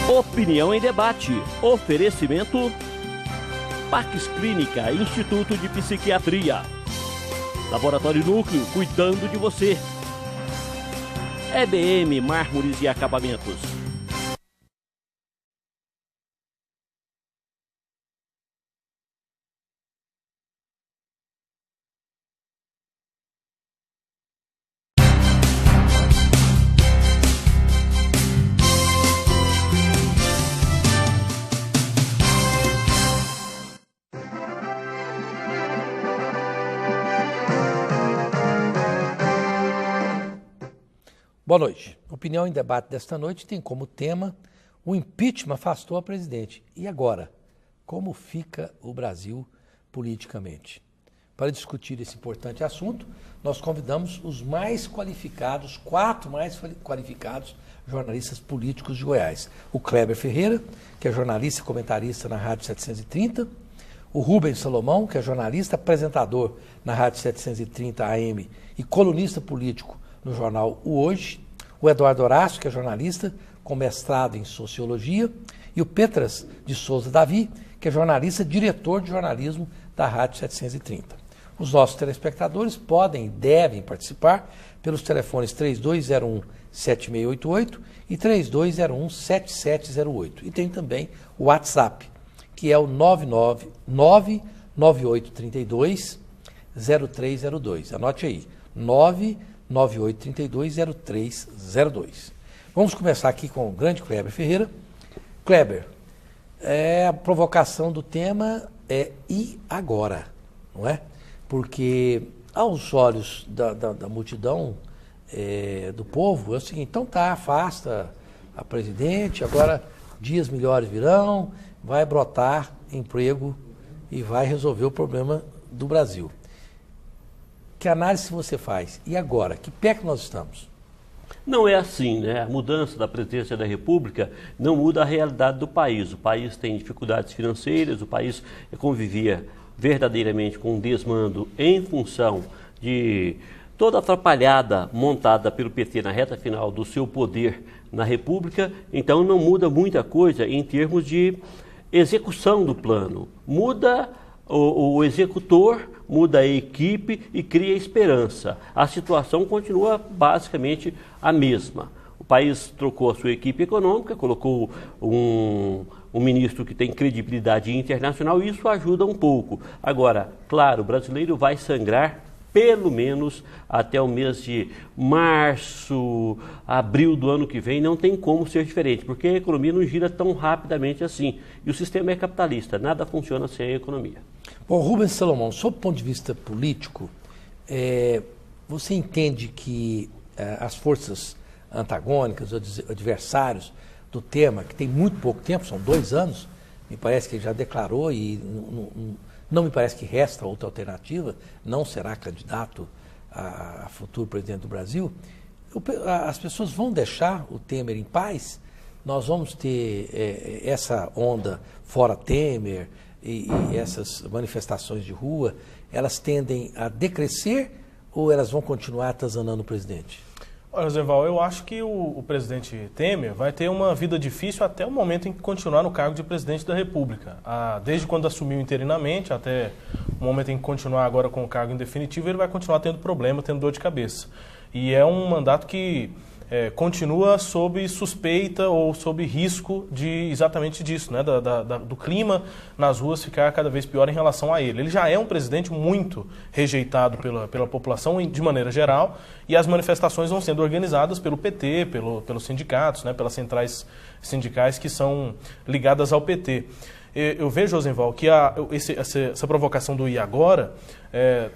Opinião em debate. Oferecimento Pax Clínica, Instituto de Psiquiatria. Laboratório Núcleo, cuidando de você. EBM Mármores e Acabamentos. Boa noite. Opinião em debate desta noite tem como tema: o impeachment afastou a presidente. E agora? Como fica o Brasil politicamente? Para discutir esse importante assunto, nós convidamos os mais qualificados, 4 mais qualificados jornalistas políticos de Goiás. O Kleber Ferreira, que é jornalista e comentarista na Rádio 730, o Rubens Salomão, que é jornalista, apresentador na Rádio 730 AM e colunista político no jornal O Hoje, o Eduardo Horácio, que é jornalista com mestrado em Sociologia, e o Petras de Souza Davi, que é jornalista, diretor de jornalismo da Rádio 730. Os nossos telespectadores podem e devem participar pelos telefones 3201-7688 e 3201-7708. E tem também o WhatsApp, que é o 99832-0302. Anote aí, 9832-0302. Vamos começar aqui com o grande Kleber Ferreira. Kleber, a provocação do tema é e agora, não é? Porque aos olhos da multidão, do povo, é o seguinte: então tá, afasta a presidente, agora dias melhores virão, vai brotar emprego e vai resolver o problema do Brasil. Que análise você faz? E agora? Que pé que nós estamos? Não é assim, né? A mudança da presidência da República não muda a realidade do país. O país tem dificuldades financeiras, o país convivia verdadeiramente com um desmando em função de toda a atrapalhada montada pelo PT na reta final do seu poder na República. Então não muda muita coisa em termos de execução do plano. Muda o executor, muda a equipe e cria esperança. A situação continua basicamente a mesma. O país trocou a sua equipe econômica, colocou um ministro que tem credibilidade internacional, e isso ajuda um pouco. Agora, claro, o brasileiro vai sangrar pelo menos até o mês de março, abril do ano que vem. Não tem como ser diferente, porque a economia não gira tão rapidamente assim. E o sistema é capitalista, nada funciona sem a economia. Bom, Rubens Salomão, sob o ponto de vista político, você entende que as forças antagônicas, os adversários do tema, que tem muito pouco tempo, são 2 anos, me parece que ele já declarou e não me parece que resta outra alternativa, não será candidato a futuro presidente do Brasil, as pessoas vão deixar o Temer em paz? Nós vamos ter essa onda fora Temer e essas manifestações de rua, elas tendem a decrescer ou elas vão continuar atazanando o presidente? Olha, Zeval, eu acho que o presidente Temer vai ter uma vida difícil até o momento em que continuar no cargo de presidente da República. Desde quando assumiu interinamente até o momento em que continuar agora com o cargo em definitivo, ele vai continuar tendo problema, tendo dor de cabeça. E é um mandato que continua sob suspeita ou sob risco de exatamente disso, né? Do clima nas ruas ficar cada vez pior em relação a ele. Ele já é um presidente muito rejeitado pela população de maneira geral, e as manifestações vão sendo organizadas pelo PT, pelos sindicatos, né? Pelas centrais sindicais que são ligadas ao PT. Eu vejo, Rosenval, que essa provocação do e agora,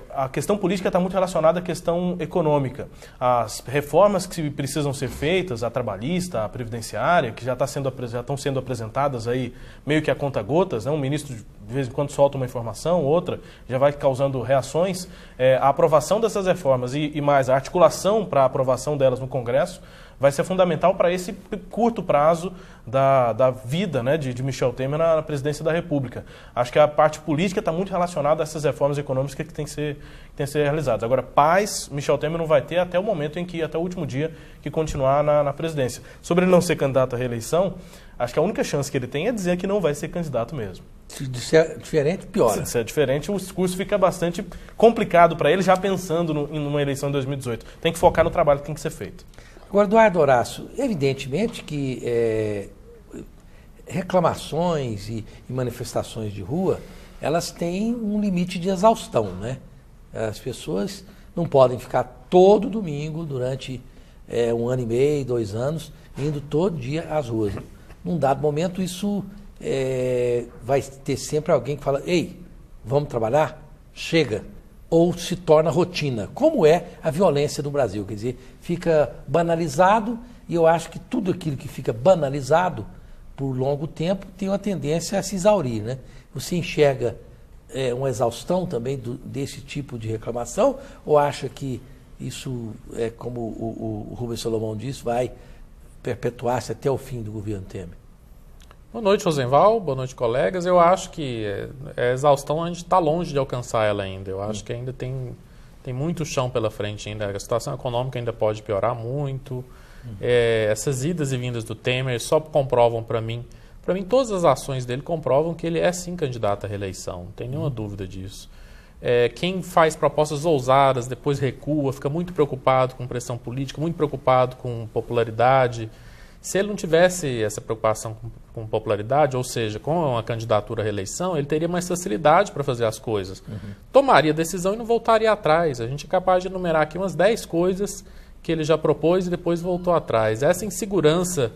a questão política está muito relacionada à questão econômica. As reformas que precisam ser feitas, a trabalhista, a previdenciária, que já estão sendo apresentadas aí meio que a conta-gotas, né? Um ministro de vez em quando solta uma informação, outra, já vai causando reações. A aprovação dessas reformas e mais a articulação para a aprovação delas no Congresso vai ser fundamental para esse curto prazo da vida, né, de Michel Temer na presidência da República. Acho que a parte política está muito relacionada a essas reformas econômicas que têm que ser realizadas. Agora, paz, Michel Temer não vai ter até o momento em que, até o último dia, que continuar na presidência. Sobre ele não ser candidato à reeleição, acho que a única chance que ele tem é dizer que não vai ser candidato mesmo. Se disser diferente, piora. Se é diferente, o discurso fica bastante complicado para ele, já pensando em uma eleição de 2018. Tem que focar no trabalho que tem que ser feito. Agora, Eduardo Horácio, evidentemente que reclamações e manifestações de rua, elas têm um limite de exaustão, né? As pessoas não podem ficar todo domingo durante 1 ano e meio, 2 anos, indo todo dia às ruas. Num dado momento, isso vai ter sempre alguém que fala, ei, vamos trabalhar? Chega. Ou se torna rotina, como é a violência no Brasil. Quer dizer, fica banalizado, e eu acho que tudo aquilo que fica banalizado por longo tempo tem uma tendência a se exaurir, né? Você enxerga uma exaustão também desse tipo de reclamação, ou acha que isso, como o Rubens Salomão disse, vai perpetuar-se até o fim do governo Temer? Boa noite, Rosenval. Boa noite, colegas. Eu acho que a exaustão, a gente está longe de alcançar ela ainda. Eu acho que ainda tem muito chão pela frente ainda. A situação econômica ainda pode piorar muito. Essas idas e vindas do Temer só comprovam para mim, todas as ações dele comprovam que ele é sim candidato à reeleição. Não tem nenhuma dúvida disso. Quem faz propostas ousadas, depois recua, fica muito preocupado com pressão política, muito preocupado com popularidade. Se ele não tivesse essa preocupação com popularidade, ou seja, com a candidatura à reeleição, ele teria mais facilidade para fazer as coisas. Tomaria decisão e não voltaria atrás. A gente é capaz de enumerar aqui umas 10 coisas que ele já propôs e depois voltou atrás. Essa insegurança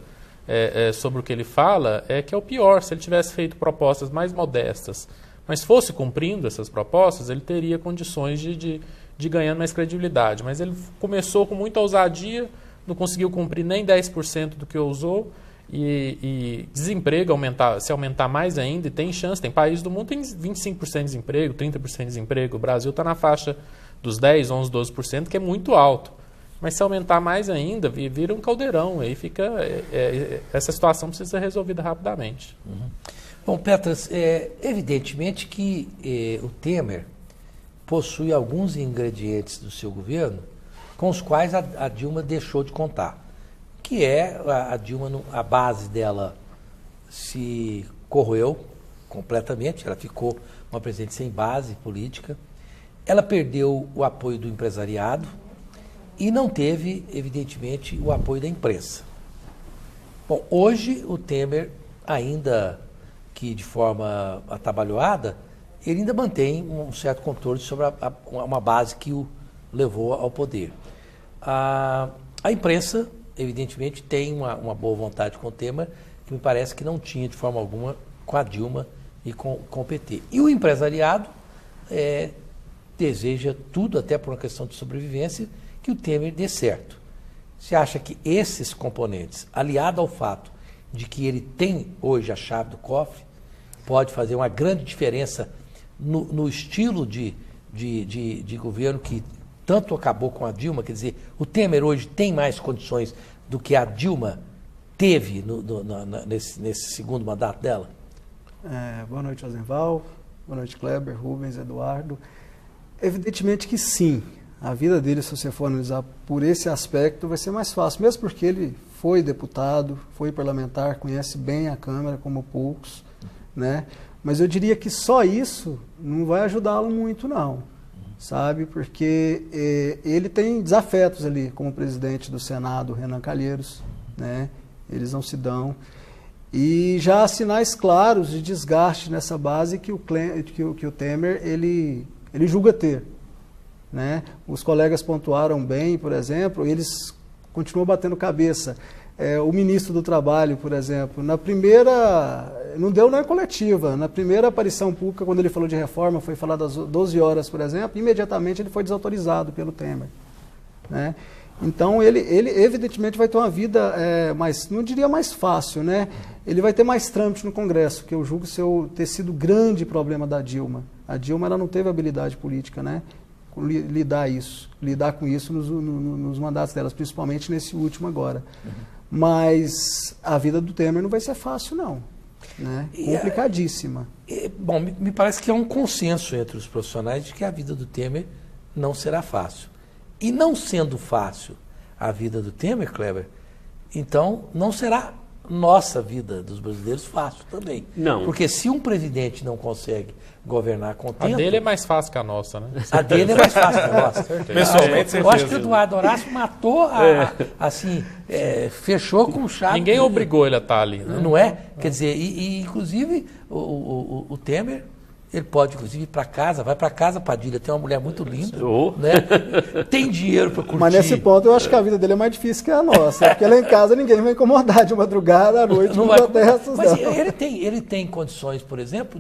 sobre o que ele fala que é o pior. Se ele tivesse feito propostas mais modestas, mas fosse cumprindo essas propostas, ele teria condições de ganhar mais credibilidade. Mas ele começou com muita ousadia, não conseguiu cumprir nem 10% do que usou, e desemprego, se aumentar mais ainda, e tem chance, tem países do mundo que tem 25% de desemprego, 30% de desemprego, o Brasil está na faixa dos 10%, 11%, 12%, que é muito alto. Mas se aumentar mais ainda, vira um caldeirão, aí fica, essa situação precisa ser resolvida rapidamente. Bom, Petras, evidentemente que o Temer possui alguns ingredientes do seu governo com os quais a Dilma deixou de contar, que a Dilma, a base dela se corroeu completamente, ela ficou uma presidente sem base política, ela perdeu o apoio do empresariado e não teve, evidentemente, o apoio da imprensa. Bom, hoje o Temer, ainda que de forma atabalhoada, ele ainda mantém um certo controle sobre uma base que o levou ao poder. A imprensa, evidentemente, tem uma boa vontade com o Temer, que me parece que não tinha de forma alguma com a Dilma e com o PT. E o empresariado deseja tudo, até por uma questão de sobrevivência, que o Temer dê certo. Você acha que esses componentes, aliado ao fato de que ele tem hoje a chave do cofre, pode fazer uma grande diferença no estilo de governo que tanto acabou com a Dilma? Quer dizer, o Temer hoje tem mais condições do que a Dilma teve nesse segundo mandato dela? Boa noite, Rosenval. Boa noite, Kleber, Rubens, Eduardo. Evidentemente que sim. A vida dele, se você for analisar por esse aspecto, vai ser mais fácil. Mesmo porque ele foi deputado, foi parlamentar, conhece bem a Câmara como poucos, né? Mas eu diria que só isso não vai ajudá-lo muito, não. Sabe? Porque ele tem desafetos ali com o presidente do Senado, Renan Calheiros, né? Eles não se dão. E já há sinais claros de desgaste nessa base que o Temer ele julga ter, né? Os colegas pontuaram bem, por exemplo, eles continuam batendo cabeça. O ministro do Trabalho, por exemplo, não deu na coletiva, na primeira aparição pública, quando ele falou de reforma, foi falado às 12 horas, por exemplo, imediatamente ele foi desautorizado pelo Temer, né? Então, ele evidentemente vai ter uma vida, não diria mais fácil, né? Ele vai ter mais trâmite no Congresso, que eu julgo ter sido o grande problema da Dilma. A Dilma ela não teve habilidade política, né? Lidar com isso nos mandatos delas, principalmente nesse último agora. Mas a vida do Temer não vai ser fácil, não. Né? Complicadíssima. Bom, me parece que é um consenso entre os profissionais de que a vida do Temer não será fácil. E não sendo fácil a vida do Temer, Kleber, então não será nossa vida dos brasileiros fácil também. Não. Porque se um presidente não consegue governar contento... A dele é mais fácil que a nossa, né? A dele é mais fácil que a nossa. Pessoalmente, eu acho que o Eduardo Horácio matou, fechou com chave. Ninguém obrigou ele a estar ali, né? Não é? Quer dizer, inclusive o Temer... Ele pode, inclusive, ir para casa, vai para casa, Padilha, tem uma mulher muito linda, né? Tem dinheiro para curtir. Mas nesse ponto eu acho que a vida dele é mais difícil que a nossa, porque lá em casa ninguém vai incomodar de madrugada, à noite, não protestos. Mas ele tem condições, por exemplo,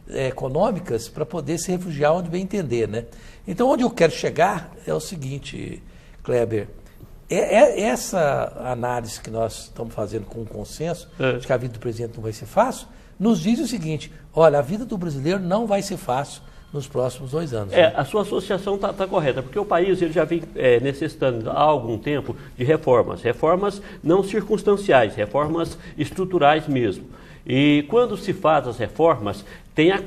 econômicas para poder se refugiar onde bem entender, né? Então, onde eu quero chegar é o seguinte, Kleber, essa análise que nós estamos fazendo com um consenso, de que a vida do presidente não vai ser fácil, nos diz o seguinte: olha, a vida do brasileiro não vai ser fácil nos próximos 2 anos. Né? A sua associação está correta, porque o país ele já vem necessitando há algum tempo de reformas não circunstanciais, reformas estruturais mesmo. E quando se faz as reformas, vem a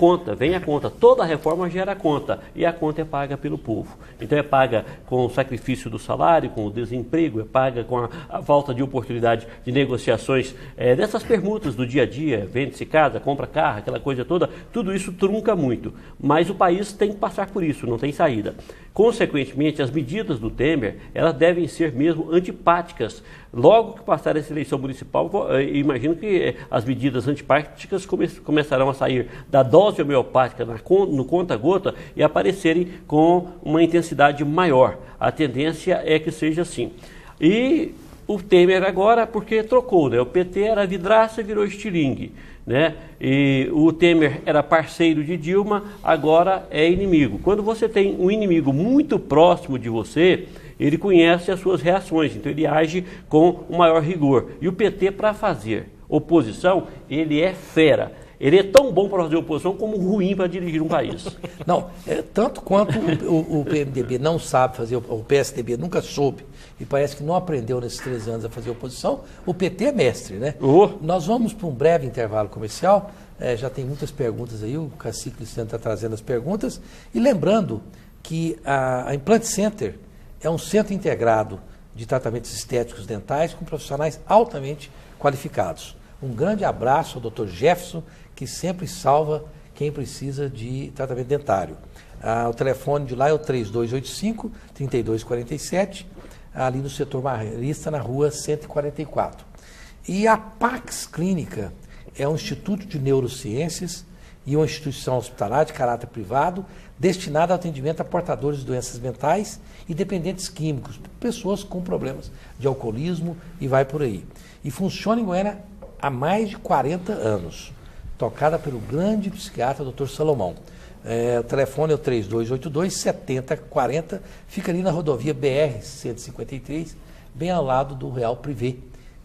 conta. Toda reforma gera conta, e a conta é paga pelo povo. Então é paga com o sacrifício do salário, com o desemprego, é paga com a falta de oportunidade de negociações, dessas permutas do dia a dia, vende-se casa, compra carro, aquela coisa toda, tudo isso trunca muito. Mas o país tem que passar por isso, não tem saída. Consequentemente, as medidas do Temer, elas devem ser mesmo antipáticas. Logo que passar essa eleição municipal, imagino que as medidas antipáticas começarão a sair da dose homeopática no conta-gota e aparecerem com uma intensidade maior. A tendência é que seja assim. E o Temer agora, porque trocou, né? O PT era vidraça e virou estilingue, né? E o Temer era parceiro de Dilma, agora é inimigo. Quando você tem um inimigo muito próximo de você, ele conhece as suas reações, então ele age com o maior rigor. E o PT, para fazer oposição, ele é fera. Ele é tão bom para fazer oposição como ruim para dirigir um país. Não, tanto quanto o PMDB não sabe fazer, o PSDB nunca soube, e parece que não aprendeu nesses 3 anos a fazer oposição, o PT é mestre, né? Nós vamos para um breve intervalo comercial, já tem muitas perguntas aí, o Cacique Luciano está trazendo as perguntas, e lembrando que a Implant Center é um centro integrado de tratamentos estéticos dentais com profissionais altamente qualificados. Um grande abraço ao Dr. Jefferson, que sempre salva quem precisa de tratamento dentário. O telefone de lá é o 3285-3247, ali no setor Marista, na rua 144. E a Pax Clínica é um instituto de neurociências e uma instituição hospitalar de caráter privado destinada ao atendimento a portadores de doenças mentais e dependentes químicos, pessoas com problemas de alcoolismo e vai por aí. E funciona em Goiânia há mais de 40 anos, tocada pelo grande psiquiatra Dr. Salomão. O telefone é o 3282-7040, fica ali na rodovia BR-153, bem ao lado do Real Privé,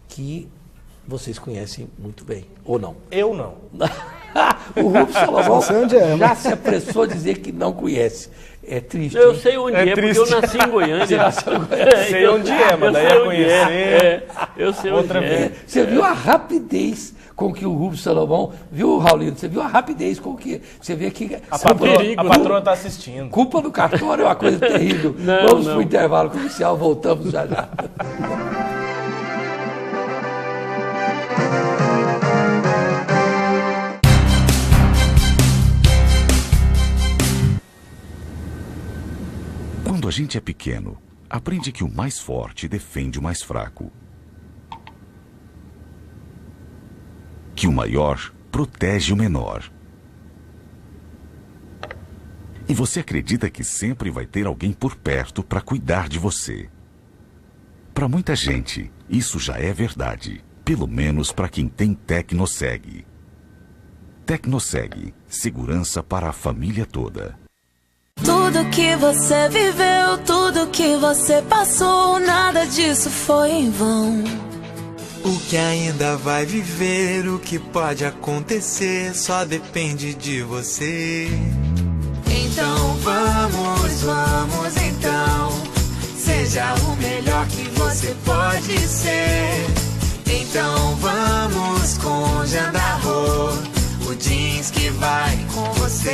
que vocês conhecem muito bem, ou não? Eu não. O Rubens Salomão já se apressou a dizer que não conhece. É triste. Eu sei onde porque eu nasci em Goiânia. Sei onde é, mas daí ia conhecer. Eu sei outra vez. Você viu a rapidez com que o Rubens Salomão, viu, Raulino? Você viu a rapidez com que você vê que a patroa está assistindo. Culpa do cartório é uma coisa terrível. Vamos para o intervalo comercial, voltamos já já. Quando a gente é pequeno, aprende que o mais forte defende o mais fraco. Que o maior protege o menor. E você acredita que sempre vai ter alguém por perto para cuidar de você. Para muita gente, isso já é verdade. Pelo menos para quem tem Tecnoseg. Tecnoseg, segurança para a família toda. Tudo que você viveu, tudo que você passou, nada disso foi em vão. O que ainda vai viver, o que pode acontecer, só depende de você. Então vamos então, seja o melhor que você pode ser. Então vamos com Jandarro, o jeans que vai com você.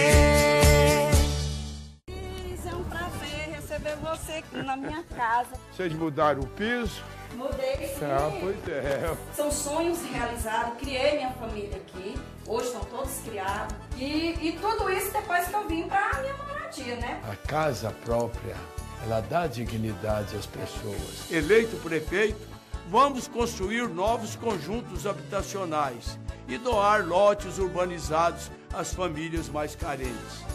É um prazer receber você aqui na minha casa. Vocês mudaram o piso? Mudei, sim. Pois é. São sonhos realizados. Criei minha família aqui. Hoje estão todos criados. E tudo isso depois que eu vim para a minha moradia, né? A casa própria, ela dá dignidade às pessoas. Eleito prefeito, vamos construir novos conjuntos habitacionais e doar lotes urbanizados às famílias mais carentes.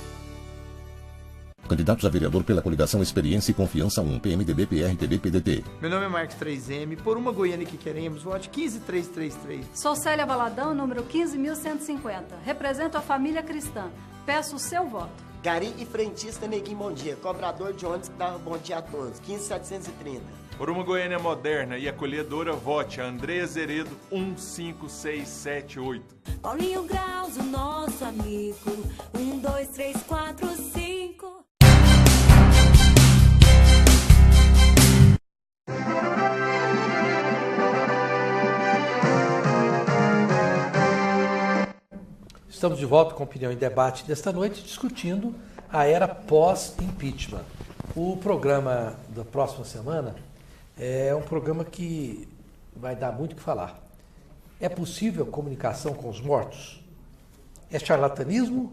Candidatos a vereador pela coligação Experiência e Confiança 1, PMDB, PRTB, PDT. Meu nome é Marcos 3M, por uma Goiânia que queremos, vote 15333. Sou Célia Valadão, número 15.150. Represento a família cristã. Peço o seu voto. Gari e frentista Neguinho Bom Dia, cobrador de ônibus que dá bom dia a todos, 15730. Por uma Goiânia moderna e acolhedora, vote a Andréa Zeredo, 15678. Paulinho Graus, o nosso amigo, 1, 2, 3, 4, 5. Estamos de volta com Opinião em Debate desta noite, discutindo a era pós-impeachment. O programa da próxima semana é um programa que vai dar muito o que falar. É possível comunicação com os mortos? É charlatanismo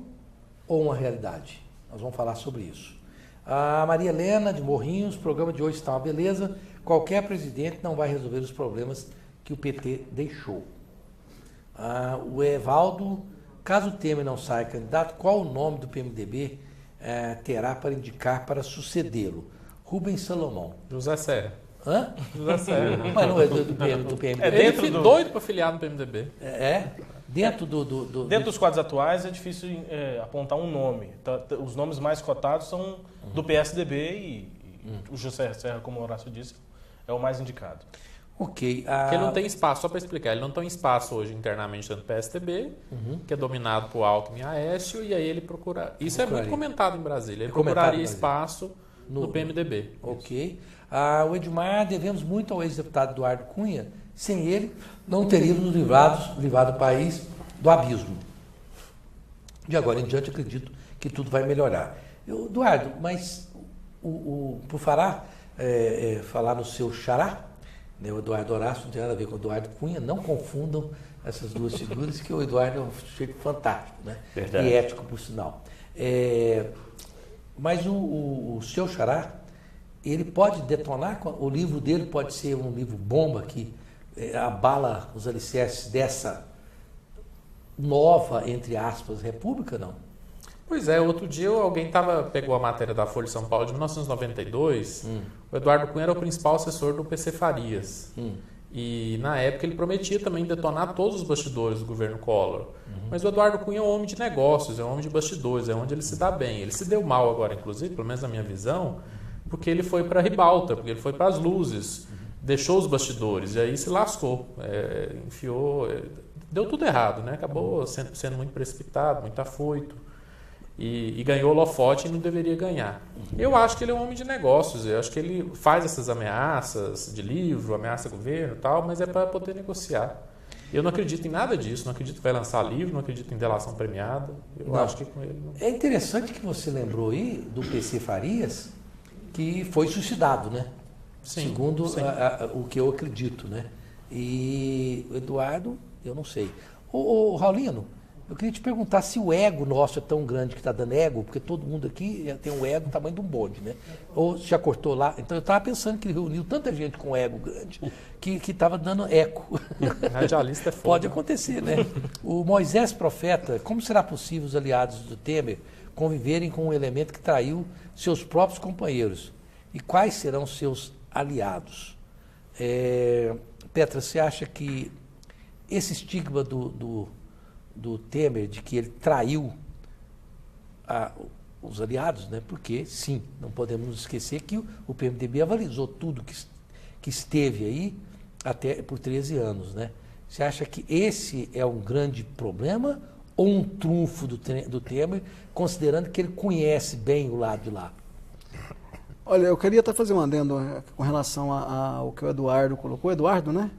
ou uma realidade? Nós vamos falar sobre isso. A Maria Helena de Morrinhos, o programa de hoje está uma beleza. Qualquer presidente não vai resolver os problemas que o PT deixou. O Evaldo, caso o Temer não saia candidato, qual o nome do PMDB terá para indicar para sucedê-lo? Rubens Salomão. José Serra. Hã? José Serra. Mas não é do PMDB. É dentro ele doido para filiar no PMDB. Dentro Dentro dos quadros atuais é difícil apontar um nome. Os nomes mais cotados são do PSDB e o José Serra, como o Horácio disse, é o mais indicado. Ok. Porque ele não tem espaço, só para explicar, ele não tem espaço hoje internamente dentro do PSDB, que é dominado por Alckmin e Aécio, e aí ele procura... Isso é muito comentado em Brasília. Ele procuraria espaço no PMDB. Ok. O Edmar, devemos muito ao ex-deputado Eduardo Cunha. Sem ele, não teríamos livrado o país do abismo. De agora em diante, acredito que tudo vai melhorar. Eduardo, mas por falar no seu xará, né, o Eduardo Horácio não tem nada a ver com o Eduardo Cunha, não confundam essas duas figuras, que o Eduardo é um sujeito fantástico, né? Verdade. E ético, por sinal. Mas o seu xará, ele pode detonar, o livro dele pode ser um livro bomba que abala os alicerces dessa nova, entre aspas, república, não? Pois é, outro dia alguém pegou a matéria da Folha de São Paulo de 1992, o Eduardo Cunha era o principal assessor do PC Farias. E na época ele prometia também detonar todos os bastidores do governo Collor. Mas o Eduardo Cunha é um homem de negócios, é um homem de bastidores, é onde ele se dá bem. Ele se deu mal agora, inclusive, pelo menos na minha visão, porque ele foi para a ribalta, porque ele foi para as luzes, deixou os bastidores e aí se lascou, enfiou, deu tudo errado, né? Acabou sendo muito precipitado, muito afoito. E ganhou holofote e não deveria ganhar. Eu acho que ele é um homem de negócios, eu acho que ele faz essas ameaças de livro, ameaça governo e tal, mas é para poder negociar. Eu não acredito em nada disso, não acredito que vai lançar livro, não acredito em delação premiada. Eu acho que com ele não... É interessante que você lembrou aí do PC Farias, que foi suicidado, né? Sim, segundo sim. O que eu acredito, né? E o Eduardo, eu não sei. Ô Raulino, eu queria te perguntar se o ego nosso é tão grande que está dando ego, porque todo mundo aqui tem um ego do tamanho de um bonde, né? Ou já cortou lá? Então eu estava pensando que ele reuniu tanta gente com ego grande que estava dando eco. Radialista é foda. Pode acontecer, né? O Moisés Profeta, como será possível os aliados do Temer conviverem com um elemento que traiu seus próprios companheiros? E quais serão seus aliados? Petra, você acha que esse estigma do Temer, de que ele traiu os aliados, né? Porque, sim, não podemos nos esquecer que o PMDB avalizou tudo que esteve aí até por 13 anos, né? Você acha que esse é um grande problema ou um trunfo do Temer, considerando que ele conhece bem o lado de lá? Olha, eu queria até fazer um adendo com relação ao que o Eduardo colocou. Eduardo, né?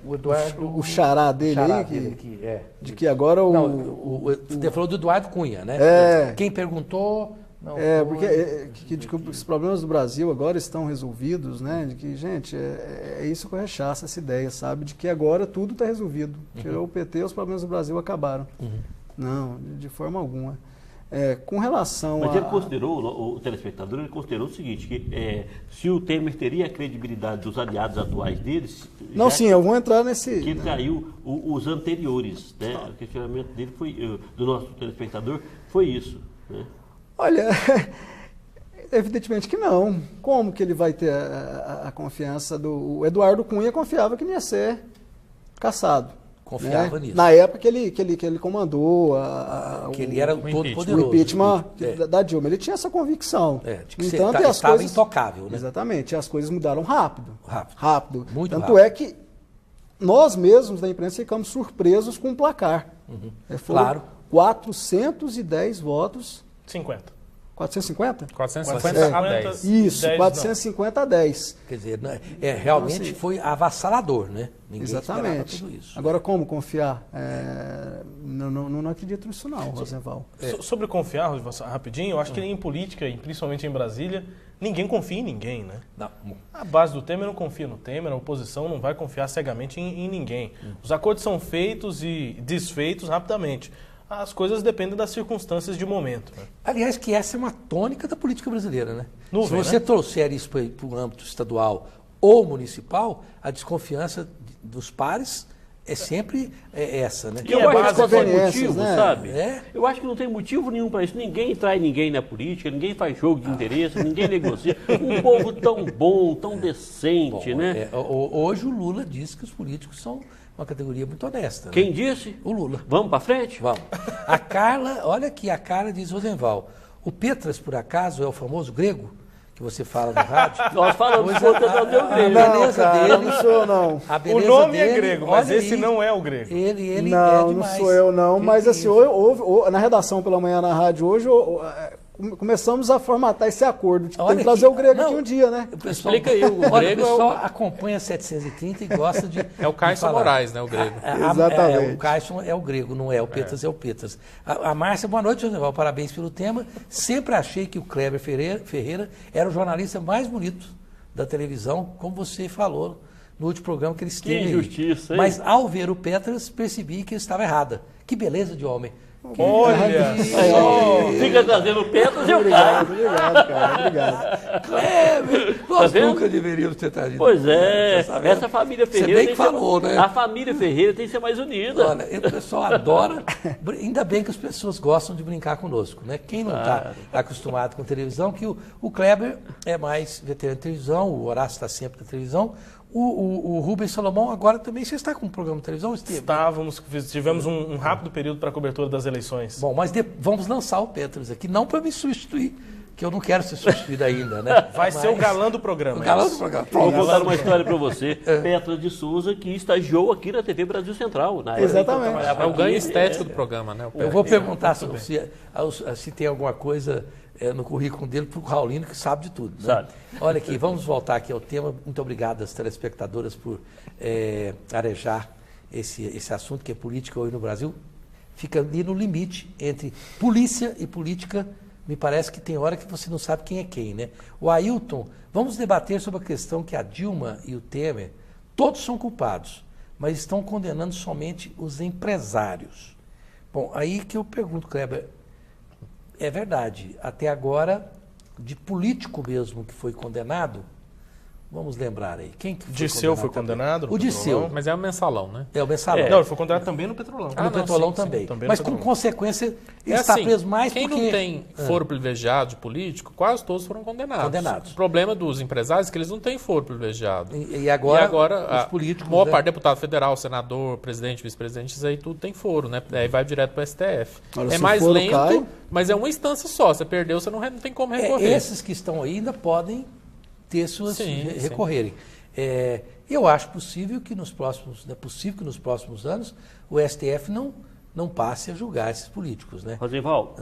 O Eduardo... O xará dele aí, de que agora o... Não, você falou do Eduardo Cunha, né? Quem perguntou... Não, de que os problemas do Brasil agora estão resolvidos, né? De que, gente, é isso que eu rechaço, essa ideia, sabe? De que agora tudo está resolvido. Tirou o PT, os problemas do Brasil acabaram. Não, de forma alguma. Com relação Mas ele considerou, o telespectador, ele considerou o seguinte, que se o Temer teria a credibilidade dos aliados atuais deles... Não, sim, eu vou entrar nesse... Que ele traiu os anteriores, né? O questionamento dele foi, do nosso telespectador, foi isso, né? Olha, evidentemente que não. Como que ele vai ter a confiança do... O Eduardo Cunha confiava que não ia ser cassado. Confiava nisso. Na época que ele comandou que ele era todo poderoso. O impeachment da Dilma. Ele tinha essa convicção. De que estava intocável, né? Exatamente. E as coisas mudaram rápido. Muito Tanto rápido. é que nós mesmos da imprensa ficamos surpresos com o placar. Claro. 410 votos. 50. 450? 450 a 10. Isso, 10 450 a 10. Quer dizer, realmente então, assim, foi avassalador, né? Ninguém exatamente. Tudo isso. Agora, como confiar? Não acredito nisso não, Rosenval. Sobre confiar, rapidinho, eu acho que em política, e principalmente em Brasília, ninguém confia em ninguém, né? Não. A base do Temer não confia no Temer, a oposição não vai confiar cegamente em ninguém. Os acordos são feitos e desfeitos rapidamente. As coisas dependem das circunstâncias de momento. Né? Aliás, que essa é uma tônica da política brasileira, né? Se você, né? trouxer isso para o âmbito estadual ou municipal, a desconfiança dos pares é sempre essa, né? E eu acho que não tem motivo, né? sabe? Eu acho que não tem motivo nenhum para isso. Ninguém trai ninguém na política, ninguém faz jogo de interesse, ninguém negocia. Um povo tão bom, tão decente, né? Hoje o Lula diz que os políticos são uma categoria muito honesta. Quem né? disse? O Lula. Vamos para frente? Vamos. A Carla, olha aqui, a Carla diz, Rosenval, o Petras, por acaso, é o famoso grego que você fala no rádio? Nós falamos que a beleza dele... Não sou eu, não. O nome é grego, mas esse não é o grego. Ele não, é demais. Não sou eu, não. Mas assim, na redação pela manhã na rádio hoje... começamos a formatar esse acordo. Tem que trazer o grego aqui um dia, né? Explica aí, o grego só acompanha 730 e gosta de... É o Caio Moraes, né, o grego. Exatamente. O Caio é o grego, não é o Petras, é o Petras. A Márcia, boa noite, Joseval, parabéns pelo tema. Sempre achei que o Kleber Ferreira era o jornalista mais bonito da televisão, como você falou no último programa que ele esteve. Que injustiça, hein? Mas ao ver o Petras, percebi que ele estava errada. Que beleza de homem. Olha! Fica trazendo Petras e eu caio. Obrigado, cara. Obrigado. Kleber, nós nunca deveríamos ter trazido. Pois é, essa família Ferreira. Você bem que falou, né? A família Ferreira tem que ser mais unida. Olha, o pessoal adora. Ainda bem que as pessoas gostam de brincar conosco, né? Quem não está acostumado com televisão, que o Kleber é mais veterano de televisão, o Horácio está sempre na televisão. O Rubens Salomão agora também, você está com um programa de televisão, Estevam? Tivemos um rápido período para a cobertura das eleições. Bom, mas vamos lançar o Petras aqui, não para me substituir, que eu não quero ser substituído ainda, né? Vai ser o galã do programa. O galã do programa. Vou contar uma história para você. Petras de Souza, que estagiou aqui na TV Brasil Central. Exatamente. É o ganho estético do programa, né? Eu vou perguntar se tem alguma coisa no currículo dele para o Raulino, que sabe de tudo. Né? Sabe. Olha aqui, vamos voltar aqui ao tema. Muito obrigado às telespectadoras por arejar esse assunto, que é política hoje no Brasil. Fica ali no limite entre polícia e política. Me parece que tem hora que você não sabe quem é quem, né? O Ailton, vamos debater sobre a questão que a Dilma e o Temer, todos são culpados, mas estão condenando somente os empresários. Bom, aí que eu pergunto, Kleber, é verdade, até agora, de político mesmo que foi condenado, Vamos lembrar aí. Quem que foi Dirceu foi condenado? O Dirceu. Mas é o mensalão, né? É o mensalão. Não, ele foi condenado também no Petrolão. No Petrolão também. Mas com consequência, ele está preso mais quem porque... não tem foro privilegiado de político, quase todos foram condenados. O problema dos empresários é que eles não têm foro privilegiado. E agora os políticos... Boa parte, deputado federal, senador, presidente, vice-presidente, isso aí tudo tem foro, né? Aí vai direto para o STF. É mais lento, mas é uma instância só. Você perdeu, você não tem como recorrer. Esses que estão aí ainda podem ter suas... recorrerem. Eu acho possível que nos próximos anos o STF não passe a julgar esses políticos, né? Rosenval,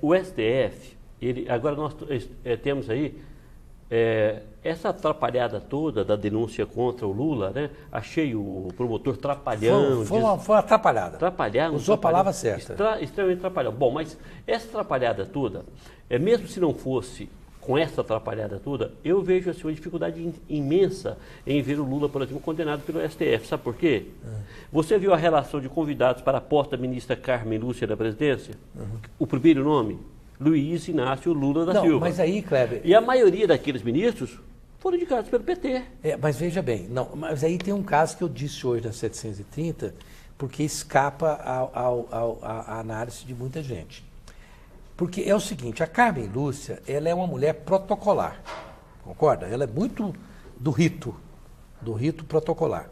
o STF, agora nós temos aí essa atrapalhada toda da denúncia contra o Lula, né? Achei o promotor trapalhão. Foi uma atrapalhada. Usou a palavra certa. Extremamente atrapalhão. Bom, mas essa atrapalhada toda, mesmo se não fosse com essa atrapalhada toda, eu vejo assim, uma dificuldade imensa em ver o Lula, por exemplo, condenado pelo STF. Sabe por quê? Você viu a relação de convidados para a posta da ministra Carmen Lúcia da presidência? O primeiro nome? Luiz Inácio Lula da Silva. Mas aí, Kleber... E a maioria daqueles ministros foram indicados pelo PT. Mas veja bem, mas aí tem um caso que eu disse hoje na 730, porque escapa à análise de muita gente. Porque é o seguinte, a Carmen Lúcia, ela é uma mulher protocolar, concorda? Ela é muito do rito protocolar.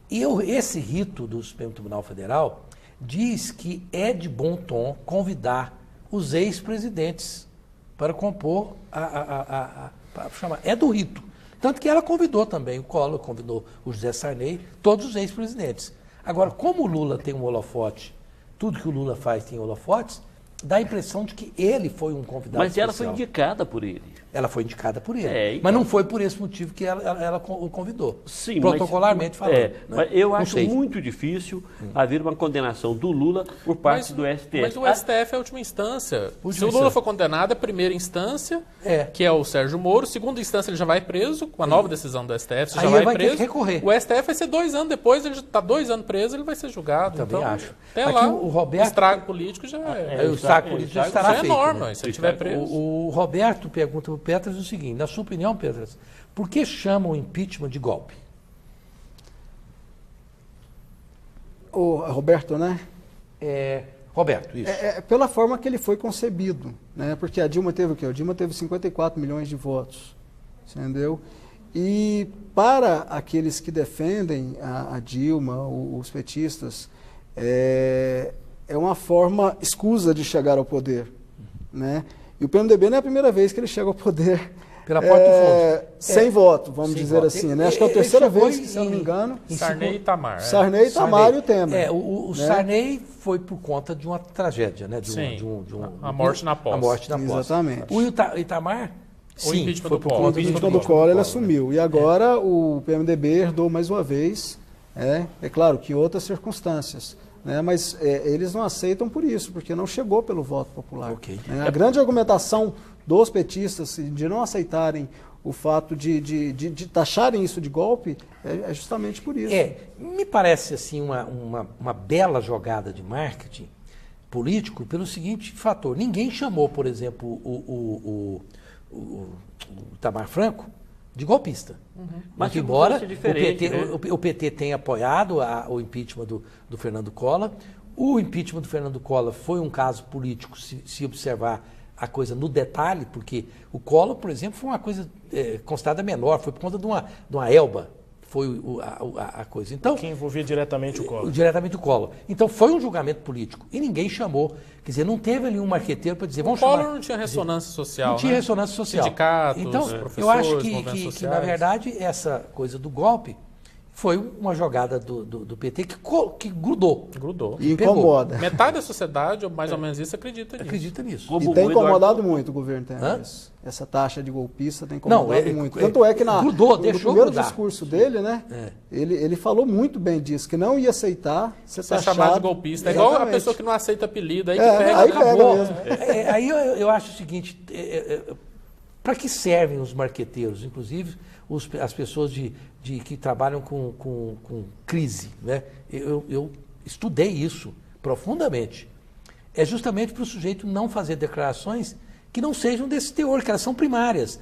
E esse rito do Supremo Tribunal Federal diz que é de bom tom convidar os ex-presidentes para compor para chamar. É do rito. Tanto que ela convidou também o Collor, convidou o José Sarney, todos os ex-presidentes. Agora, como o Lula tem um holofote, tudo que o Lula faz tem holofotes, dá a impressão de que ele foi um convidado especial. Mas ela foi indicada por ele. Ela foi indicada por ele. Então. Mas não foi por esse motivo que ela o convidou. Sim, protocolarmente falando. Né? Mas eu acho muito difícil haver uma condenação do Lula por parte do STF. Mas o STF é a última instância. Se o Lula for condenado, é a primeira instância, que é o Sérgio Moro. Segunda instância, ele já vai preso. Com a nova decisão do STF, você já vai preso. Ter que recorrer. O STF vai ser 2 anos depois, ele já está 2 anos preso, ele vai ser julgado. Também acho. Até aqui lá, o estrago político já o estrago político já estará feito. É enorme, né? Se ele estiver preso. O Roberto pergunta para o Petras o seguinte, na sua opinião, Petras, por que chamam o impeachment de golpe? O Roberto, né? Roberto, isso. Pela forma que ele foi concebido, né? Porque a Dilma teve o quê? A Dilma teve 54 milhões de votos, entendeu? E para aqueles que defendem a Dilma, os petistas, é uma forma escusa de chegar ao poder, né? E o PMDB não é a primeira vez que ele chega ao poder pela porta do fundo. Sem voto, vamos dizer assim, né? Acho que é a terceira vez, se não me engano. Sarney e Itamar. Sarney, Itamar e o Temer. O né? Sarney foi por conta de uma tragédia, né? A morte na posse. A morte na posse. Exatamente. O Itamar... O impeachment foi por conta do impeachment do Collor, ele assumiu. E agora o PMDB herdou mais uma vez, é claro que em outras circunstâncias. Né, mas eles não aceitam por isso, porque não chegou pelo voto popular. Né? A grande argumentação dos petistas de não aceitarem o fato de taxarem isso de golpe é justamente por isso. Me parece assim uma bela jogada de marketing político pelo seguinte fator. Ninguém chamou, por exemplo, o Itamar Franco de golpista. Mas embora o PT tenha apoiado o impeachment do Fernando Collor, o impeachment do Fernando Collor foi um caso político, se observar a coisa no detalhe, porque o Collor, por exemplo, foi uma coisa considerada menor, foi por conta de uma Elba, foi a coisa. Então, que envolvia diretamente o Collor. Diretamente o Collor. Então foi um julgamento político e ninguém chamou, quer dizer, não teve ali um marqueteiro para dizer, vamos chamar... O Collor não tinha ressonância social, Não tinha ressonância social. Sindicatos, então, professores, eu acho que na verdade, essa coisa do golpe foi uma jogada do PT que grudou. E incomoda. Metade da sociedade, ou mais ou menos isso, acredita nisso. E tem incomodado muito o governo Temer. Essa taxa de golpista tem incomodado muito. Tanto é que no primeiro discurso dele, né, ele falou muito bem disso, que não ia aceitar ser taxado. Chamado de golpista. É igual a pessoa que não aceita apelido, aí que pega. Aí acabou. Aí eu acho o seguinte, para que servem os marqueteiros, inclusive as pessoas que trabalham com crise, né? Eu estudei isso profundamente. É justamente para o sujeito não fazer declarações que não sejam desse teor, que elas são primárias.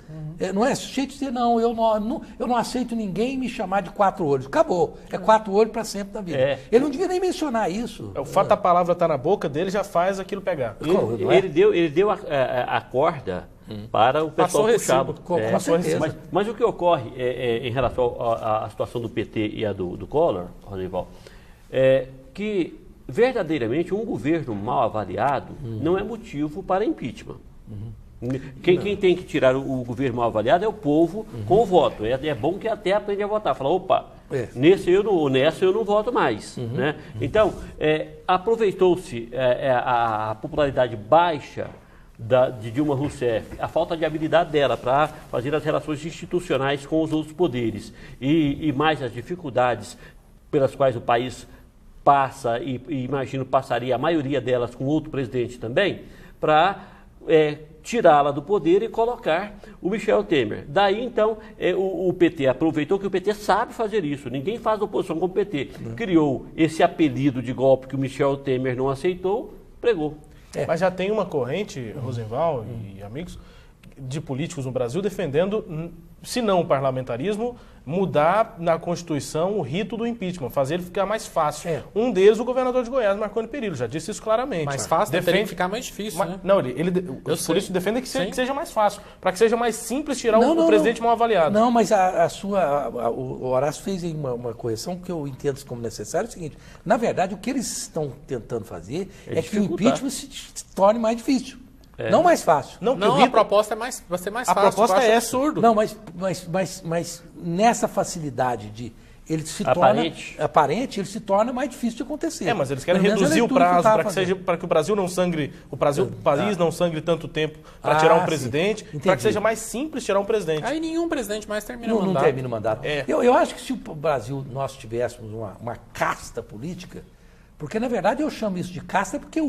Não é sujeito de dizer, não, eu não aceito ninguém me chamar de 4 olhos. Acabou. É 4 olhos para sempre na vida. Ele não devia nem mencionar isso. O fato da palavra estar na boca dele já faz aquilo pegar. Ele deu a corda para o pessoal puxar. Mas o que ocorre em relação à situação do PT e a do Collor, Rosenval, é que verdadeiramente um governo mal avaliado não é motivo para impeachment. Quem tem que tirar o governo mal avaliado é o povo com o voto. É bom que até aprende a votar. Fala, opa, nessa eu não voto mais. Né? Então, aproveitou-se a popularidade baixa de Dilma Rousseff, a falta de habilidade dela para fazer as relações institucionais com os outros poderes e mais as dificuldades pelas quais o país passa e imagino passaria a maioria delas com outro presidente também, para tirá-la do poder e colocar o Michel Temer. Daí, então, o PT aproveitou que o PT sabe fazer isso. Ninguém faz oposição com o PT. Criou esse apelido de golpe que o Michel Temer não aceitou, pregou. Mas já tem uma corrente, Rosenval e amigos, de políticos no Brasil defendendo, se não o parlamentarismo, mudar na Constituição o rito do impeachment, fazer ele ficar mais fácil. Um deles, o governador de Goiás, Marconi Perillo, já disse isso claramente. Mais fácil, teria que ficar mais difícil, né? Não, os políticos defendem que seja mais fácil, para que seja mais simples tirar o presidente mal avaliado. Não, mas o Horácio fez aí uma correção que eu entendo como necessária, é o seguinte, na verdade, o que eles estão tentando fazer é que o impeachment se torne mais difícil. Não mais fácil. A proposta vai ser mais fácil. A proposta é absurdo. Não, mas nessa facilidade de ele se aparente, ele se torna mais difícil de acontecer. Mas eles querem reduzir o prazo para que o Brasil não sangre, o país não sangre tanto tempo para tirar um presidente, para que seja mais simples tirar um presidente. Aí nenhum presidente mais termina o mandato. Não termina o mandato. Eu acho que se o Brasil, nós tivéssemos uma casta política, porque na verdade eu chamo isso de casta porque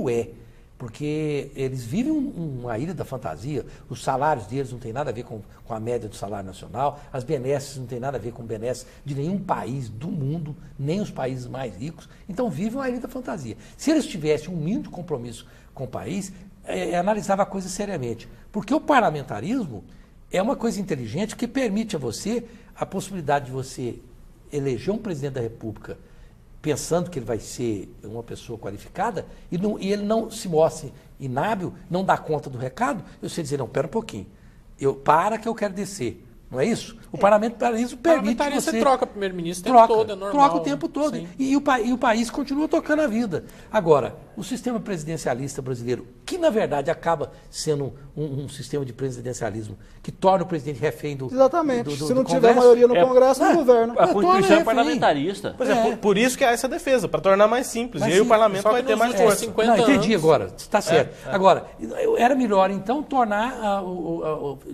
porque eles vivem uma ilha da fantasia, os salários deles não tem nada a ver com a média do salário nacional, as benesses não tem nada a ver com benesses de nenhum país do mundo, nem os países mais ricos, então vivem uma ilha da fantasia. Se eles tivessem um mínimo de compromisso com o país, analisava a coisa seriamente, porque o parlamentarismo é uma coisa inteligente que permite a você a possibilidade de você eleger um presidente da República pensando que ele vai ser uma pessoa qualificada e ele não se mostre inábil, não dá conta do recado, você dizer, não, pera um pouquinho, que eu quero descer. Não é isso? O parlamentarismo permite que você... Você troca o primeiro-ministro o tempo todo, é normal. Troca o tempo todo. E o país continua tocando a vida. Agora, o sistema presidencialista brasileiro, que na verdade acaba sendo um sistema de presidencialismo que torna o presidente refém do Exatamente. Se não do tiver maioria no Congresso, não governa. A Constituição é parlamentarista. Pois por isso que há essa defesa, para tornar mais simples. E aí o parlamento vai ter mais força. Entendi agora. Está certo. Agora, era melhor então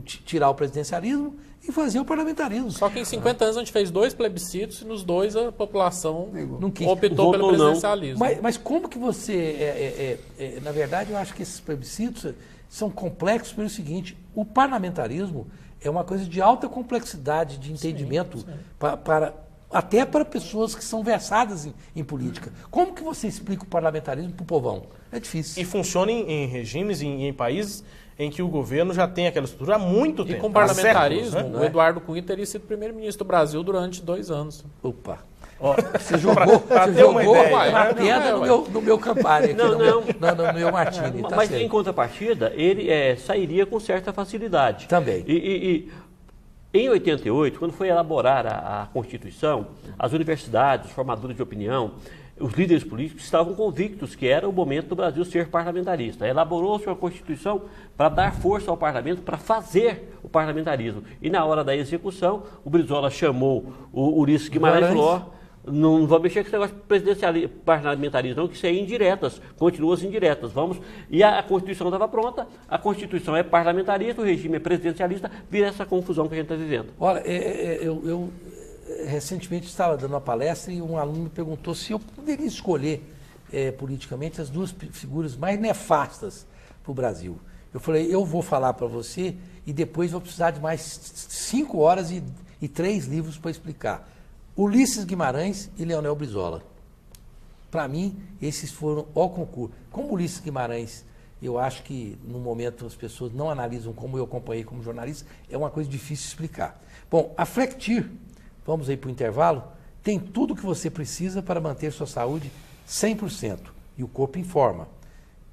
tirar o presidencialismo e fazer o parlamentarismo. Só que em 50 anos a gente fez 2 plebiscitos e nos 2 a população optou pelo presidencialismo. Mas como que você... na verdade, eu acho que esses plebiscitos são complexos pelo seguinte, o parlamentarismo é uma coisa de alta complexidade de entendimento até para pessoas que são versadas em política. Como que você explica o parlamentarismo para o povão? É difícil. E funciona em regimes e em países em que o governo já tem aquela estrutura há muito tempo. E com parlamentarismo, o Eduardo Cunha teria sido primeiro-ministro do Brasil durante 2 anos. Opa! Você jogou uma pedra no meu Campari, no meu Martini. Mas em contrapartida, ele sairia com certa facilidade. Também. E em 88, quando foi elaborar a Constituição, as universidades, os formadores de opinião, os líderes políticos estavam convictos que era o momento do Brasil ser parlamentarista. Elaborou-se uma Constituição para dar força ao parlamento, para fazer o parlamentarismo. E na hora da execução, o Brizola chamou o Ulisses Guimarães e falou, não vou mexer com esse negócio de parlamentarismo, não, que isso é indiretas, continua-se indiretas. E a Constituição estava pronta, a Constituição é parlamentarista, o regime é presidencialista, vira essa confusão que a gente está vivendo. Olha, eu recentemente estava dando uma palestra e um aluno me perguntou se eu poderia escolher politicamente as 2 figuras mais nefastas para o Brasil. Eu falei, eu vou falar para você e depois vou precisar de mais 5 horas e 3 livros para explicar. Ulisses Guimarães e Leonel Brizola. Para mim, esses foram ao concurso. Como Ulisses Guimarães Eu acho que no momento as pessoas não analisam como eu acompanhei como jornalista, é uma coisa difícil de explicar. Bom, a Flectir, vamos aí para o intervalo, tem tudo o que você precisa para manter sua saúde 100% e o corpo em forma.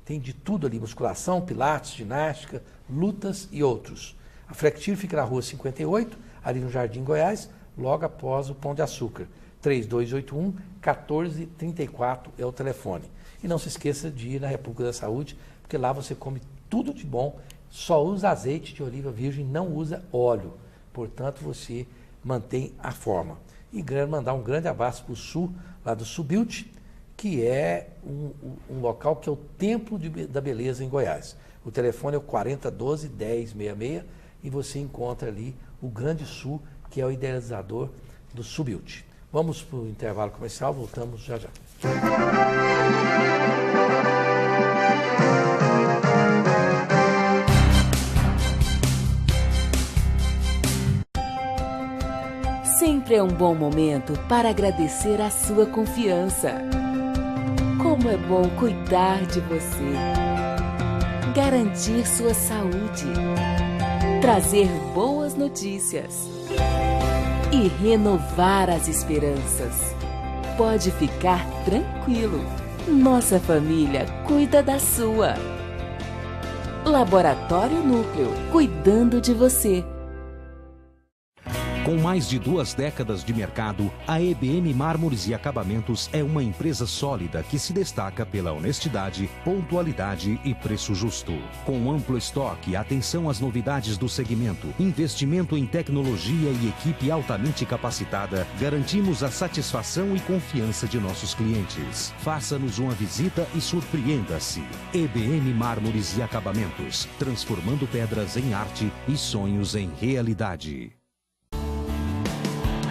Tem de tudo ali, musculação, pilates, ginástica, lutas e outros. A Flectir fica na rua 58, ali no Jardim Goiás, logo após o Pão de Açúcar. 3281-1434 é o telefone. E não se esqueça de ir na República da Saúde, porque lá você come tudo de bom, só usa azeite de oliva virgem, não usa óleo. Portanto, você mantém a forma. E mandar um grande abraço para o Sul, lá do Subilt, que é um local que é o templo da beleza em Goiás. O telefone é o 4012-1066 e você encontra ali o Grande Sul, que é o idealizador do Subilt. Vamos para o intervalo comercial, voltamos já já. Sempre é um bom momento para agradecer a sua confiança. Como é bom cuidar de você, garantir sua saúde, trazer boas notícias e renovar as esperanças. Pode ficar tranquilo, nossa família cuida da sua. Laboratório Núcleo, cuidando de você. Com mais de 2 décadas de mercado, a EBM Mármores e Acabamentos é uma empresa sólida que se destaca pela honestidade, pontualidade e preço justo. Com amplo estoque, atenção às novidades do segmento, investimento em tecnologia e equipe altamente capacitada, garantimos a satisfação e confiança de nossos clientes. Faça-nos uma visita e surpreenda-se. EBM Mármores e Acabamentos, transformando pedras em arte e sonhos em realidade.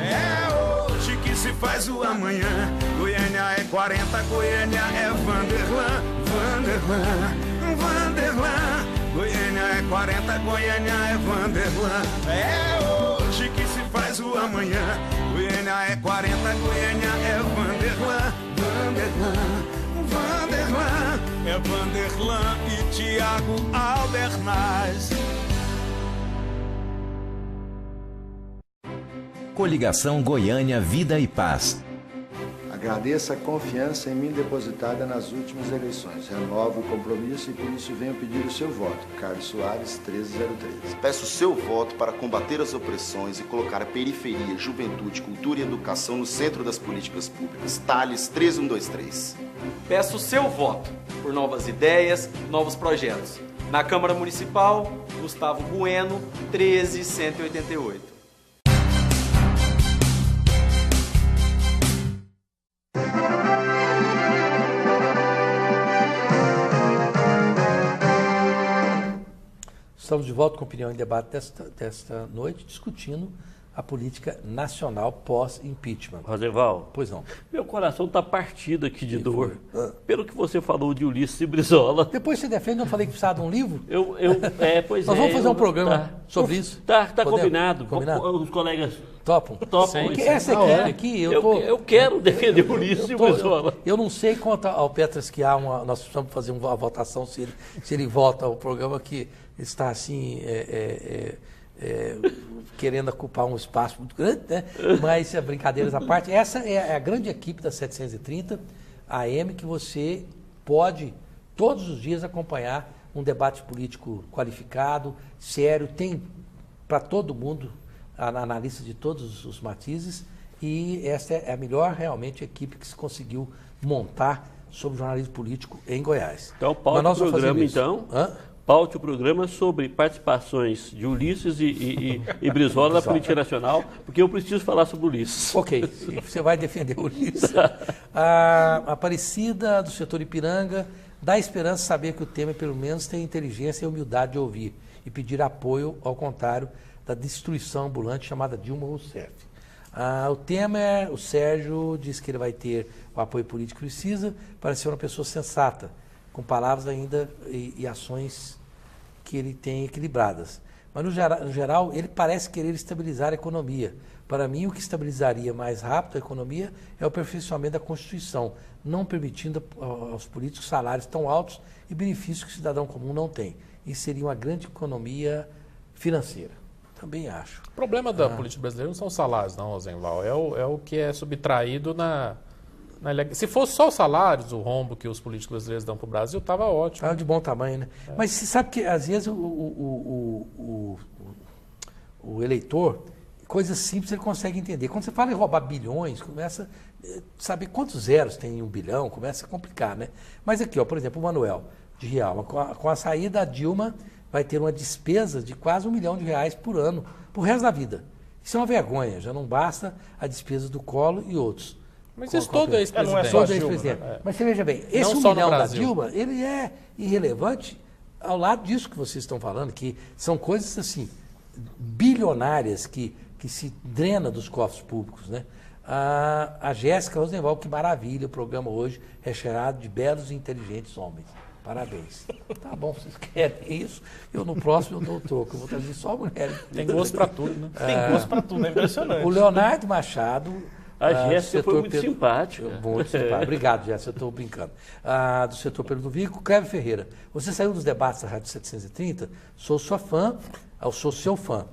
É hoje que se faz o amanhã. Goiânia é 40, Goiânia é Vanderlan, Vanderlan, Vanderlan. Goiânia é 40, Goiânia é Vanderlan. É hoje que se faz o amanhã. Goiânia é 40, Goiânia é Vanderlan, Vanderlan, Vanderlan. É Vanderlan e Thiago Albernaz. Coligação Goiânia Vida e Paz. Agradeço a confiança em mim depositada nas últimas eleições. Renovo o compromisso e por isso venho pedir o seu voto. Carlos Soares, 1303. Peço o seu voto para combater as opressões e colocar a periferia, juventude, cultura e educação no centro das políticas públicas. Tales 13123. Peço o seu voto por novas ideias, novos projetos. Na Câmara Municipal, Gustavo Bueno, 13188. Estamos de volta com opinião em debate desta noite, discutindo a política nacional pós-impeachment. Rosenval, pois não. Meu coração está partido aqui de dor. Pelo que você falou de Ulisses e Brizola. Depois você defende, eu falei que precisava de um livro? Pois Nós vamos fazer um programa sobre isso. Tá combinado. Os colegas topam. Essa equipe aqui, eu quero defender Ulisses e Brizola. Eu não sei quanto ao Petras que nós precisamos fazer uma votação se ele volta ao programa que está assim querendo ocupar um espaço muito grande, né? Mas brincadeiras à parte, essa é a grande equipe da 730 AM que você pode todos os dias acompanhar um debate político qualificado, sério, tem para todo mundo analista de todos os matizes e essa é a melhor realmente equipe que se conseguiu montar sobre o jornalismo político em Goiás. Então, paute o programa, então. Paute o programa sobre participações de Ulisses e Brizola na política nacional, porque eu preciso falar sobre Ulisses. Ok, você vai defender o Ulisses. A Aparecida, do setor Ipiranga, dá esperança saber que o Temer, pelo menos, tem inteligência e humildade de ouvir e pedir apoio, ao contrário da destruição ambulante chamada Dilma Rousseff. O Temer, o Sérgio, diz que ele vai ter o apoio político que precisa para ser uma pessoa sensata, com palavras ainda e ações que ele tem equilibradas. Mas, no geral, ele parece querer estabilizar a economia. Para mim, o que estabilizaria mais rápido a economia é o aperfeiçoamento da Constituição, não permitindo aos políticos salários tão altos e benefícios que o cidadão comum não tem. Isso seria uma grande economia financeira. Também acho. O problema da política brasileira não são os salários, não, Rosenval. É o que é subtraído na Se fosse só os salários, o rombo que os políticos brasileiros dão para o Brasil, estava ótimo. Estava de bom tamanho, né? É. Mas você sabe que, às vezes, o eleitor, coisas simples ele consegue entender. Quando você fala em roubar bilhões, começa a saber quantos zeros tem em 1 bilhão, começa a complicar, né? Mas aqui, ó, por exemplo, o Manuel de Rialma, com a saída, a Dilma vai ter uma despesa de quase R$1 milhão por ano, pro resto da vida. Isso é uma vergonha, já não basta a despesa do Collor e outros. Mas isso todo é ex-presidente. Não é só ex-presidente. É. Mas você veja bem, esse R$1 milhão da Dilma, ele é irrelevante ao lado disso que vocês estão falando, que são coisas assim, bilionárias que se drena dos cofres públicos, né? A Jéssica Rosenval, que maravilha, o programa hoje é cheirado de belos e inteligentes homens. Parabéns. Tá bom, vocês querem isso? Eu no próximo eu dou o troco. Eu vou trazer só mulheres. Tem gosto para tudo, né? Tem gosto para tudo, é impressionante. O Leonardo Machado. A Jéssica foi muito simpática. Muito simpática. Obrigado, Jéssica, eu estou brincando. Do setor Pedro Vico, Cleber Ferreira. Você saiu dos debates da Rádio 730, sou sua fã, eu sou seu fã.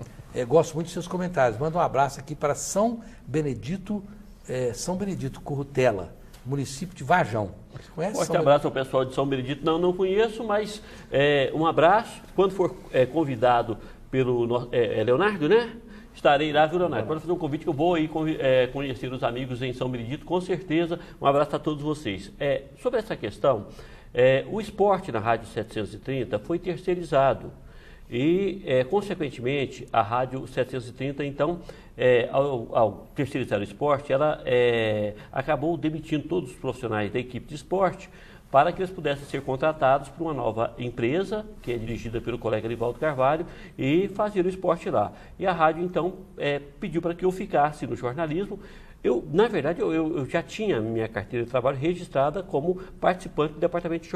Gosto muito dos seus comentários. Manda um abraço aqui para São Benedito Currutela, município de Varjão. Conhece? Forte abraço ao pessoal de São Benedito. Não conheço, mas um abraço. Quando for convidado pelo Leonardo, né? Estarei lá, viu, Leonardo? Pode fazer um convite que eu vou aí conhecer os amigos em São Benedito, com certeza. Um abraço a todos vocês. Sobre essa questão, o esporte na Rádio 730 foi terceirizado. E, consequentemente, a Rádio 730, então, ao terceirizar o esporte, ela acabou demitindo todos os profissionais da equipe de esporte para que eles pudessem ser contratados por uma nova empresa, que é dirigida pelo colega Livaldo Carvalho, e fazer o esporte lá. E a rádio, então, pediu para que eu ficasse no jornalismo. Na verdade, eu já tinha minha carteira de trabalho registrada como participante do departamento de